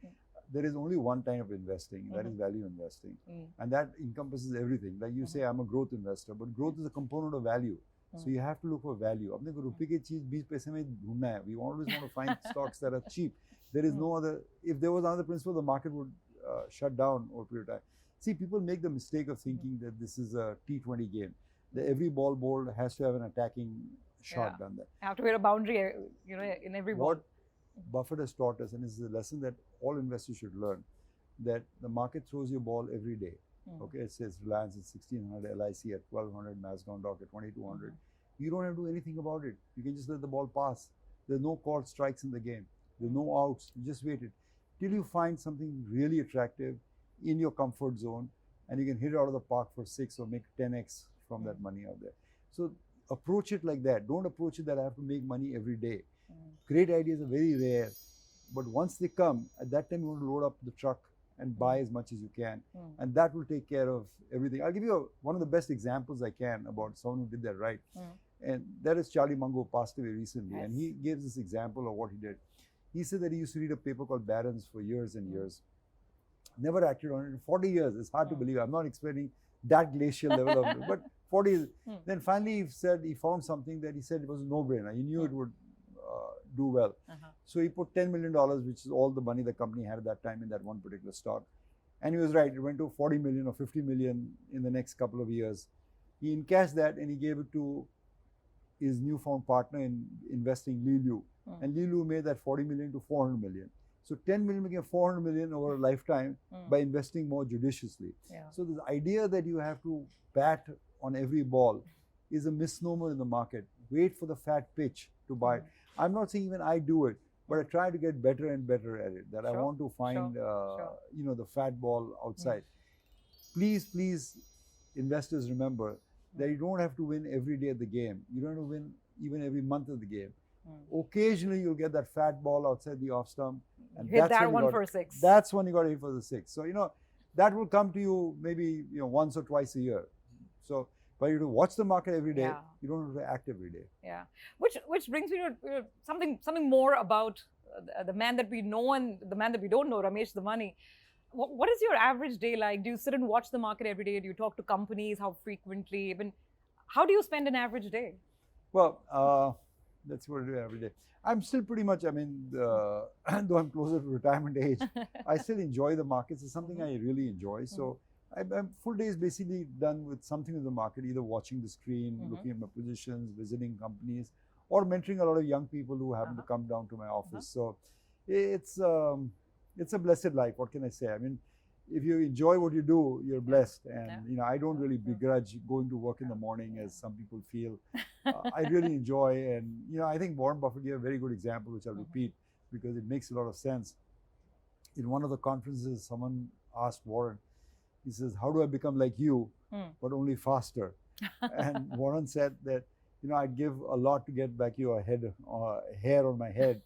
There is only one type of investing, that is value investing. And that encompasses everything. Like you say, I'm a growth investor, but growth is a component of value. So you have to look for value. अपने को रुपए की चीज 20 पैसे में ढूंढना है. We always want to find stocks that are cheap. There is no other. If there was another principle, the market would shut down over a period of time. See, people make the mistake of thinking that this is a T20 game. That every ball bowled has to have an attacking shot done there. You have to hit a boundary, in every ball. What Buffett has taught us, and this is a lesson that all investors should learn, that the market throws you a ball every day. Okay, it says Reliance at 1600, LIC at 1200, Nasdaq Dock at 2200. You don't have to do anything about it. You can just let the ball pass. There's no called strikes in the game. There's no outs. You just wait it till you find something really attractive in your comfort zone, and you can hit it out of the park for 6 or make 10x from that money out there. So approach it like that. Don't approach it that I have to make money every day. Great ideas are very rare, but once they come, at that time you want to load up the truck and buy as much as you can, and that will take care of everything. I'll give you one of the best examples I can about someone who did that right, and that is Charlie Munger, who passed away recently, and he gives this example of what he did. He said that he used to read a paper called Barron's for years and years, never acted on it in 40 years. It's hard to believe. I'm not expecting that glacial level of, but 40 years. Then finally he said he found something that he said it was a no-brainer. He knew it would do well. So he put $10 million, which is all the money the company had at that time, in that one particular stock. And he was right. It went to 40 million or 50 million in the next couple of years. He encashed that and he gave it to his newfound partner in investing, Li Lu. And Li Lu made that 40 million to 400 million. So 10 million became 400 million over a lifetime by investing more judiciously. So this idea that you have to bat on every ball is a misnomer in the market. Wait for the fat pitch to buy it. I'm not saying even I do it, but I try to get better and better at it. That I want to find, the fat ball outside. Please, investors, remember that you don't have to win every day of the game. You don't have to win even every month of the game. Occasionally, you'll get that fat ball outside the off stump, and hit that one for 6. That's when you got to hit for the 6. So that will come to you maybe once or twice a year. So. But you have to watch the market every day. You don't have to act every day. Yeah, which brings me to something more about the man that we know and the man that we don't know, Ramesh Damani. What is your average day like? Do you sit and watch the market every day? Do you talk to companies? How frequently? Even how do you spend an average day? Well, that's what I do every day. I'm still pretty much, though I'm closer to retirement age, I still enjoy the markets. It's something I really enjoy. So. I'm full day is basically done with something in the market, either watching the screen, looking at my positions, visiting companies, or mentoring a lot of young people who happen to come down to my office. So it's a blessed life. What can I say? If you enjoy what you do, you're blessed. And I don't really begrudge going to work in the morning, as some people feel. I really enjoy, and I think Warren Buffett gave a very good example, which I'll repeat because it makes a lot of sense. In one of the conferences, someone asked Warren. He says, how do I become like you, but only faster? And Warren said that, I'd give a lot to get back your hair on my head.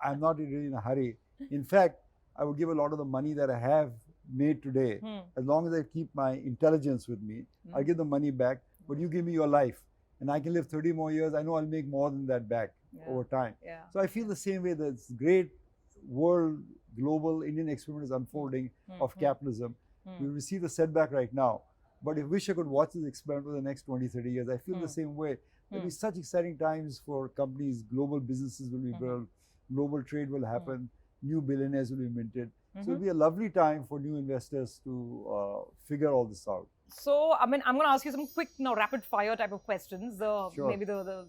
I'm not really in a hurry. In fact, I would give a lot of the money that I have made today, as long as I keep my intelligence with me, I'll give the money back, but you give me your life. And I can live 30 more years. I know I'll make more than that back over time. So I feel the same way. That this great world, global Indian experiment is unfolding of capitalism. We receive a setback right now, but I wish I could watch this experiment for the next 20, 30 years. I feel the same way. There'll be such exciting times for companies. Global businesses will be built. Global trade will happen. New billionaires will be minted. So it'll be a lovely time for new investors to figure all this out. So, I'm going to ask you some quick, rapid fire type of questions. Maybe the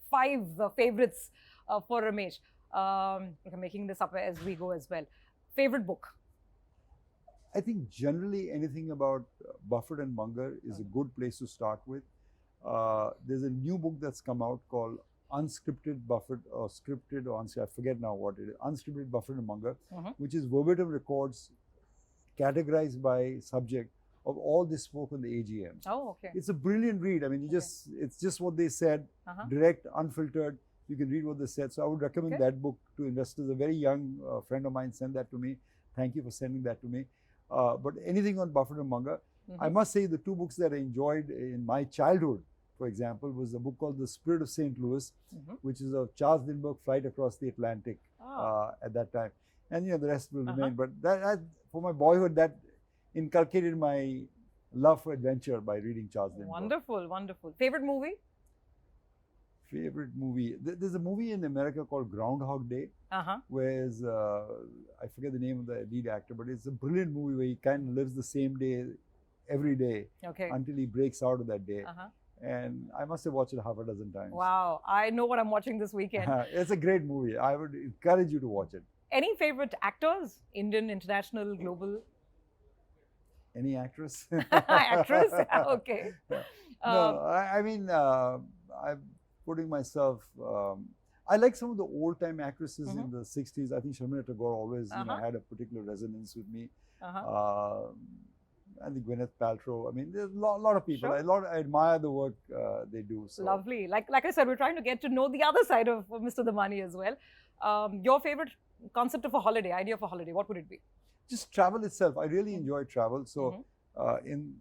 5 favorites for Ramesh. I'm making this up as we go as well. Favorite book? I think generally anything about Buffett and Munger is a good place to start with. There's a new book that's come out called Unscripted Buffett, or Scripted, or I forget now what it is. Unscripted Buffett and Munger, which is verbatim records categorized by subject of all they spoke on the AGM. Oh, okay. It's a brilliant read. It's just what they said, direct, unfiltered. You can read what they said. So I would recommend that book to investors. A very young friend of mine sent that to me. Thank you for sending that to me. But anything on Buffett and Munger, I must say the 2 books that I enjoyed in my childhood for example, was a book called The Spirit of St. Louis, Mhm. which is a Charles Lindbergh flight across the Atlantic at that time. And the rest will remain. But that, for my boyhood, that inculcated my love for adventure by reading Charles Lindbergh. Wonderful, wonderful. Favorite movie? Favorite movie? There's a movie in America called Groundhog Day, where I forget the name of the lead actor, but it's a brilliant movie where he kind of lives the same day every day until he breaks out of that day. And I must have watched it half a dozen times. Wow, I know what I'm watching this weekend. It's a great movie. I would encourage you to watch it. Any favorite actors? Indian, international, global? Any actress? Actress? Okay. No, I mean, I'm putting myself. I like some of the old-time actresses in the 60s. I think Sharmila Tagore always had a particular resonance with me. I think Gwyneth Paltrow. I mean, there's a lot of people. I admire the work they do. So. Lovely. Like I said, we're trying to get to know the other side of Mr. Damani as well. Your favorite concept of a holiday, idea of a holiday, what would it be? Just travel itself. I really enjoy travel. So in,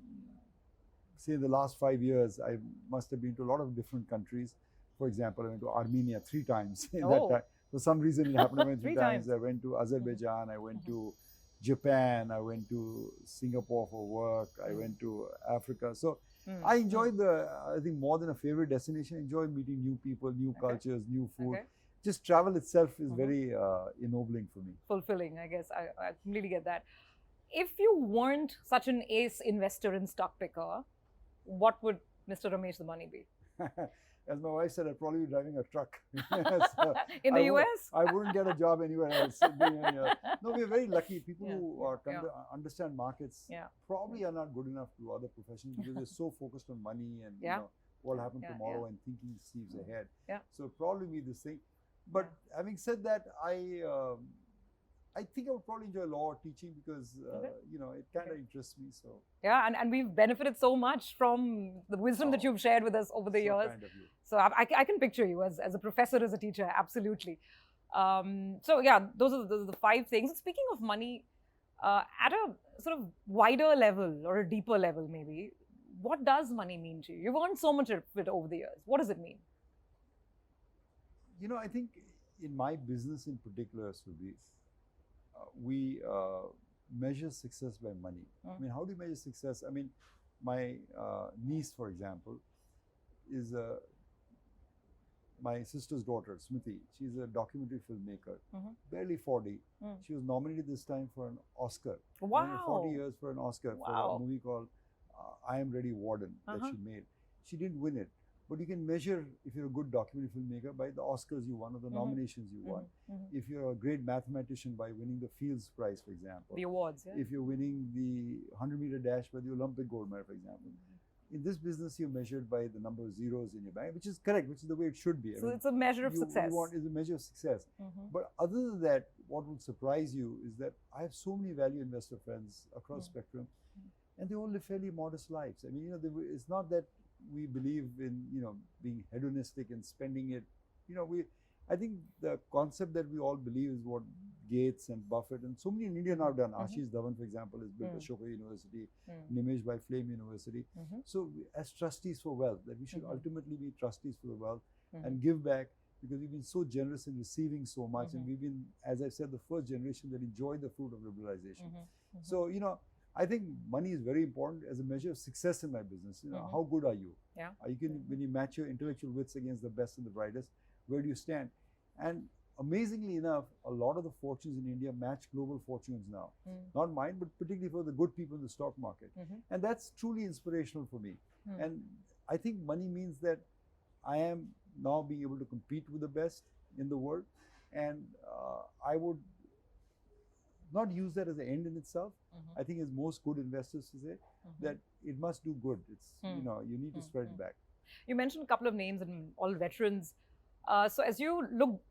say, the last 5 years, I must have been to a lot of different countries. For example, I went to Armenia 3 times in that time. For some reason, it happened I went 3 times. I went to Azerbaijan. I went to Japan. I went to Singapore for work. I went to Africa. So I enjoyed I think more than a favorite destination, I enjoy meeting new people, new cultures, new food. Just travel itself is very ennobling for me. Fulfilling, I guess. I completely get that. If you weren't such an ace investor and stock picker, what would Mr. Ramesh Damani be? As my wife said, I'd probably be driving a truck. In the US? I wouldn't get a job anywhere else. No, we're very lucky. People who understand markets probably are not good enough to do other professions because they're so focused on money and what will happen tomorrow and thinking seems ahead. So probably be this thing. But having said that, I think I would probably enjoy law or teaching because it kind of interests me. So and we've benefited so much from the wisdom that you've shared with us over the years. Kind of you. So I can picture you as a professor, as a teacher, absolutely. So yeah, those are the 5 things. And speaking of money, at a sort of wider level or a deeper level, maybe, what does money mean to you? You've earned so much of it over the years. What does it mean? I think in my business in particular, Surabhi, we measure success by money. I mean, how do you measure success? I mean, my niece, for example, is my sister's daughter, Smriti. She's a documentary filmmaker, barely 40. She was nominated this time for an Oscar. Wow. 40 years for an Oscar for a movie called I Am Ready Warden that she made. She didn't win it. But you can measure if you're a good documentary filmmaker by the Oscars you won or the nominations you won. If you're a great mathematician by winning the Fields Prize, for example. The awards, If you're winning the 100-meter dash by the Olympic gold medal, for example. In this business, you're measured by the number of zeros in your bank, which is correct, which is the way it should be. So it's a measure of success. It's a measure of success. But other than that, what would surprise you is that I have so many value investor friends across the spectrum, and they all live fairly modest lives. I mean, it's not that we believe in being hedonistic and spending it. I think the concept that we all believe is what Gates and Buffett and so many in India now have done. Ashish Dhawan, for example, has built Ashoka University, Nimesh by Flame University. So as trustees for wealth, that we should ultimately be trustees for the wealth and give back because we've been so generous in receiving so much, and we've been, as I said, the first generation that enjoyed the fruit of liberalization. So I think money is very important as a measure of success in my business. How good are you? When you match your intellectual wits against the best and the brightest, where do you stand? And amazingly enough, a lot of the fortunes in India match global fortunes now. Not mine, but particularly for the good people in the stock market. And that's truly inspirational for me. And I think money means that I am now being able to compete with the best in the world. And I would not use that as an end in itself. I think as most good investors say, that it must do good. It's, you need to spread it back. You mentioned a couple of names and all veterans. So as you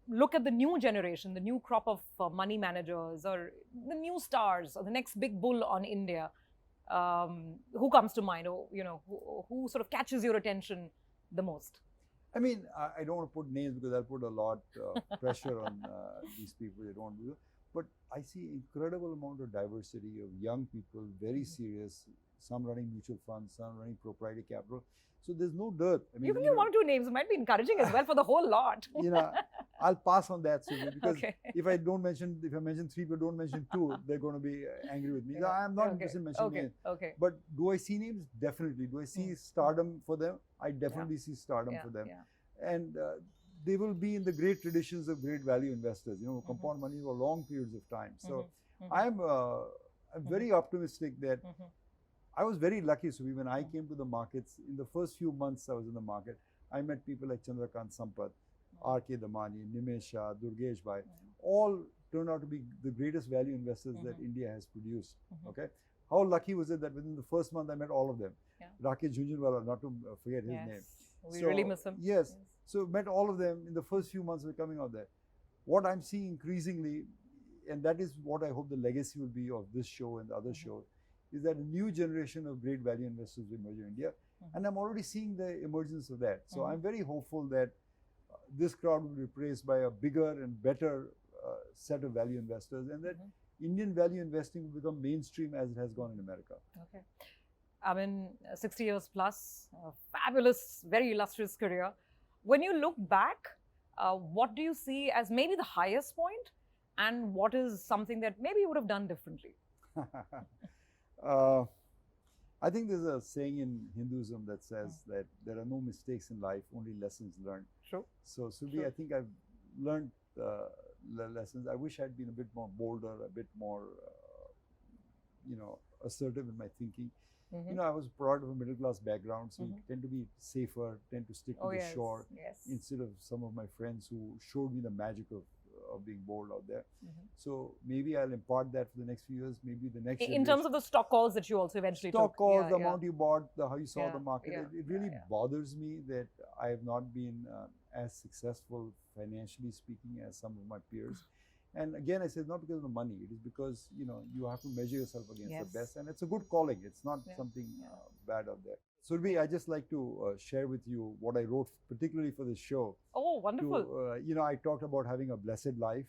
look at the new generation, the new crop of money managers or the new stars or the next big bull on India, who comes to mind, or who sort of catches your attention the most? I mean, I don't want to put names because I'll put a lot of pressure on these people. They don't do it. But I see incredible amount of diversity of young people, very serious, some running mutual funds, some running proprietary capital. So there's no dearth. I mean, You can give 1 or 2 names. It might be encouraging as well for the whole lot. I'll pass on that, Surabhi, because Okay. if I mention 3 but don't mention 2, they're going to be angry with me. Yeah. I'm not interested in mentioning names. Okay. But do I see names? Definitely. Do I see stardom for them? I definitely see stardom for them. Yeah. And they will be in the great traditions of great value investors, who compound money over long periods of time. So I'm very optimistic that I was very lucky, Surabhi, when I came to the markets. In the first few months I was in the market, I met people like Chandrakant Sampath, R.K. Damani, Nimesh Shah, Durgesh Bhai, all turned out to be the greatest value investors that India has produced. Okay, how lucky was it that within the first month I met all of them? Yeah. Rakesh Jhunjhunwala, not to forget his name. We really miss him. Yes. So met all of them in the first few months of coming out there. What I'm seeing increasingly, and that is what I hope the legacy will be of this show and the other shows, is that a new generation of great value investors will emerge in India. And I'm already seeing the emergence of that. So I'm very hopeful that this crowd will be replaced by a bigger and better set of value investors, and that Indian value investing will become mainstream as it has gone in America. Okay. I mean, 60 years plus, a fabulous, very illustrious career. When you look back, what do you see as maybe the highest point, and what is something that maybe you would have done differently? I think there's a saying in Hinduism that says that there are no mistakes in life, only lessons learned. True. So, Surabhi, I think I've learned lessons. I wish I'd been a bit more bolder, a bit more, assertive in my thinking. I was part of a middle class background, so you tend to be safer, tend to stick to the shore, instead of some of my friends who showed me the magic of being bold out there. So maybe I'll impart that for the next few years, maybe the next In terms of the stock calls that you also eventually took. Stock calls, the amount you bought, how you saw the market. Yeah, It really bothers me that I have not been as successful financially speaking as some of my peers. And again, I say it's not because of the money. It is because, you have to measure yourself against the best. And it's a good calling. It's not something bad out there. Surabhi, I just like to share with you what I wrote particularly for this show. Oh, wonderful. I talked about having a blessed life.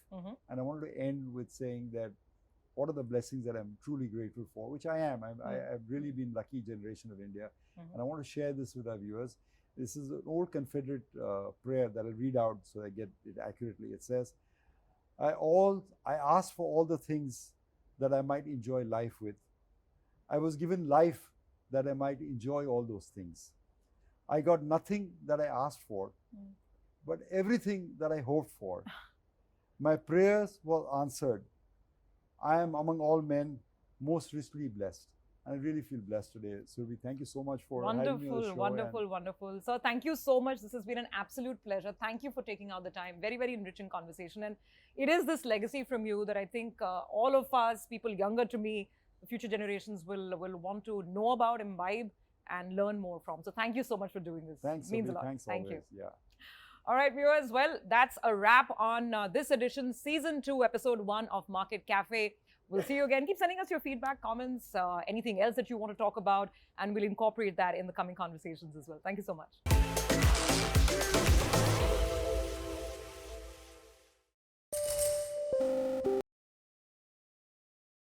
And I wanted to end with saying that what are the blessings that I'm truly grateful for, which I am. I've really been lucky generation of India. And I want to share this with our viewers. This is an old Confederate prayer that I'll read out so I get it accurately. It says, I asked for all the things that I might enjoy life with. I was given life that I might enjoy all those things. I got nothing that I asked for, but everything that I hoped for. My prayers were answered. I am among all men most richly blessed. I really feel blessed today. Surabhi, thank you so much for having me on the show. Wonderful. So thank you so much. This has been an absolute pleasure. Thank you for taking out the time. Very, very enriching conversation. And it is this legacy from you that I think all of us, people younger to me, the future generations will want to know about, imbibe, and learn more from. So thank you so much for doing this. Thanks, Means Surabhi. a lot. Thanks Thank always. you. Yeah. All right, viewers. Well, that's a wrap on this edition, Season 2, Episode 1 of Market Cafe. We'll see you again. Keep sending us your feedback, comments, anything else that you want to talk about, and we'll incorporate that in the coming conversations as well. Thank you so much.